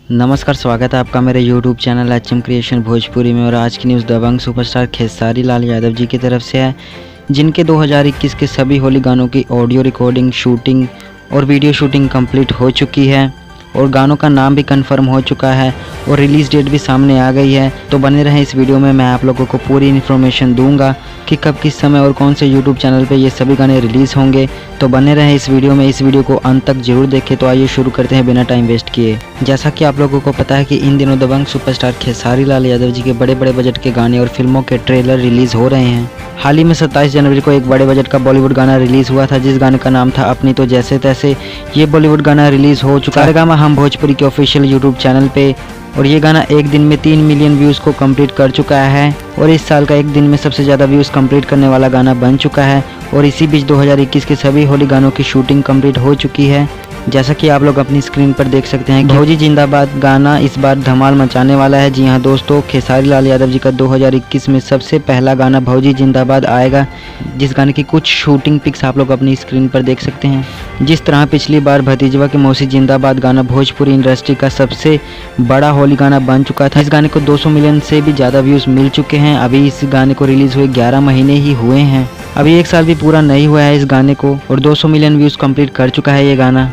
नमस्कार, स्वागत है आपका मेरे YouTube channel HM creation Bhojpuri में। और आज की न्यूज़ दबंग सुपरस्टार खेसारी लाल यादव जी की तरफ से है, जिनके 2021 के सभी होली गानों की ऑडियो रिकॉर्डिंग, शूटिंग और वीडियो शूटिंग कंप्लीट हो चुकी है और गानों का नाम भी कंफर्म हो चुका है और रिलीज़ डेट भी सामने आ गई है। तो बने रहें इस वीडियो में, मैं आप लोगों को पूरी इन्फॉर्मेशन दूंगा कि कब, किस समय और कौन से YouTube चैनल पे ये सभी गाने रिलीज़ होंगे। तो बने रहें इस वीडियो में, इस वीडियो को अंत तक जरूर देखें। तो आइए शुरू करते हैं बिना टाइम वेस्ट किए। जैसा कि आप लोगों को पता है कि इन दिनों दबंग सुपरस्टार खेसारी लाल यादव जी के बड़े बड़े बजट के गाने और फिल्मों के ट्रेलर रिलीज़ हो रहे हैं। हाल ही में 27 जनवरी को एक बड़े बजट का बॉलीवुड गाना रिलीज़ हुआ था, जिस गाने का नाम था अपनी तो जैसे तैसे। ये बॉलीवुड गाना रिलीज़ हो चुका है सारेगामा हम भोजपुरी के ऑफिशियल यूट्यूब चैनल पे और ये गाना एक दिन में 3 मिलियन व्यूज़ को कंप्लीट कर चुका है और इस साल का एक दिन में सबसे ज़्यादा व्यूज़ कंप्लीट करने वाला गाना बन चुका है। और इसी बीच 2021 के सभी होली गानों की शूटिंग कंप्लीट हो चुकी है, जैसा कि आप लोग अपनी स्क्रीन पर देख सकते हैं। भौजी जिंदाबाद गाना इस बार धमाल मचाने वाला है। जी हाँ दोस्तों, खेसारी लाल यादव जी का 2021 में सबसे पहला गाना भौजी जिंदाबाद आएगा, जिस गाने की कुछ शूटिंग पिक्स आप लोग अपनी स्क्रीन पर देख सकते हैं। जिस तरह पिछली बार भतीजवा के मौसी जिंदाबाद गाना भोजपुरी इंडस्ट्री का सबसे बड़ा होली गाना बन चुका था, इस गाने को 200 मिलियन से भी ज़्यादा व्यूज़ मिल चुके हैं। अभी इस गाने को रिलीज़ हुए 11 महीने ही हुए हैं, अभी 1 साल भी पूरा नहीं हुआ है इस गाने को और 200 मिलियन व्यूज़ कंप्लीट कर चुका है ये गाना।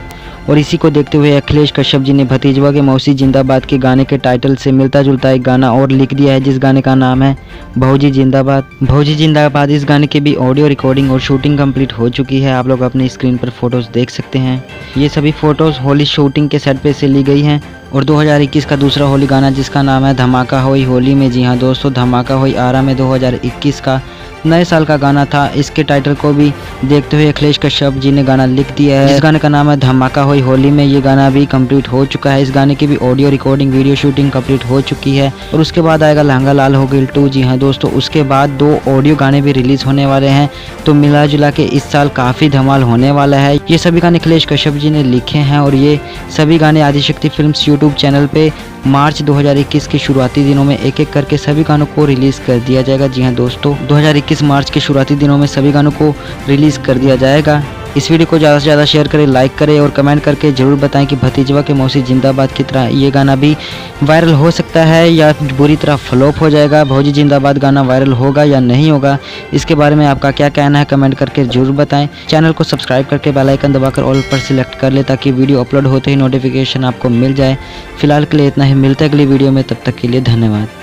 और इसी को देखते हुए अखिलेश कश्यप जी ने भतीजवा के मौसी जिंदाबाद के गाने के टाइटल से मिलता जुलता एक गाना और लिख दिया है, जिस गाने का नाम है भौजी जिंदाबाद। भौजी जिंदाबाद इस गाने की भी ऑडियो रिकॉर्डिंग और शूटिंग कंप्लीट हो चुकी है। आप लोग अपनी स्क्रीन पर फोटोज़ देख सकते हैं। ये सभी फोटोज़ होली शूटिंग के सेट पे से ली गई हैं। और 2021 का दूसरा होली गाना जिसका नाम है धमाका होई होली में। जी हाँ दोस्तों, धमाका होई आरा में 2021 का नए साल का गाना था। इसके टाइटल को भी देखते हुए अखिलेश कश्यप जी ने गाना लिख दिया है। इस गाने का नाम है धमाका होई होली में। ये गाना भी कंप्लीट हो चुका है। इस गाने की भी audio recording, video shooting complete हो चुकी है और उसके बाद आएगा लहंगा लाल हो गिल 2। जी हाँ दोस्तों, उसके बाद 2 ऑडियो गाने भी रिलीज़ होने वाले हैं। तो मिला जुला के इस साल काफ़ी धमाल होने वाला है। ये सभी गाने अखिलेश कश्यप जी ने लिखे हैं और ये सभी गाने आदिशक्ति फिल्म्स यूट्यूब चैनल पे मार्च 2021 के शुरुआती दिनों में एक एक करके सभी गानों को रिलीज़ कर दिया जाएगा। जी हाँ दोस्तों, 2021 मार्च के शुरुआती दिनों में सभी गानों को रिलीज़ कर दिया जाएगा। इस वीडियो को ज़्यादा से ज़्यादा शेयर करें, लाइक करें और कमेंट करके ज़रूर बताएं कि भतीजवा के मौसी जिंदाबाद की तरह ये गाना भी वायरल हो सकता है या बुरी तरह फ्लॉप हो जाएगा। भौजी जिंदाबाद गाना वायरल होगा या नहीं होगा, इसके बारे में आपका क्या कहना है कमेंट करके ज़रूर बताएं। चैनल को सब्सक्राइब करके बेल आइकन दबाकर ऑल पर सिलेक्ट कर ले, ताकि वीडियो अपलोड होते ही नोटिफिकेशन आपको मिल जाए। फिलहाल के लिए इतना ही, मिलते हैं अगली वीडियो में, तब तक के लिए धन्यवाद।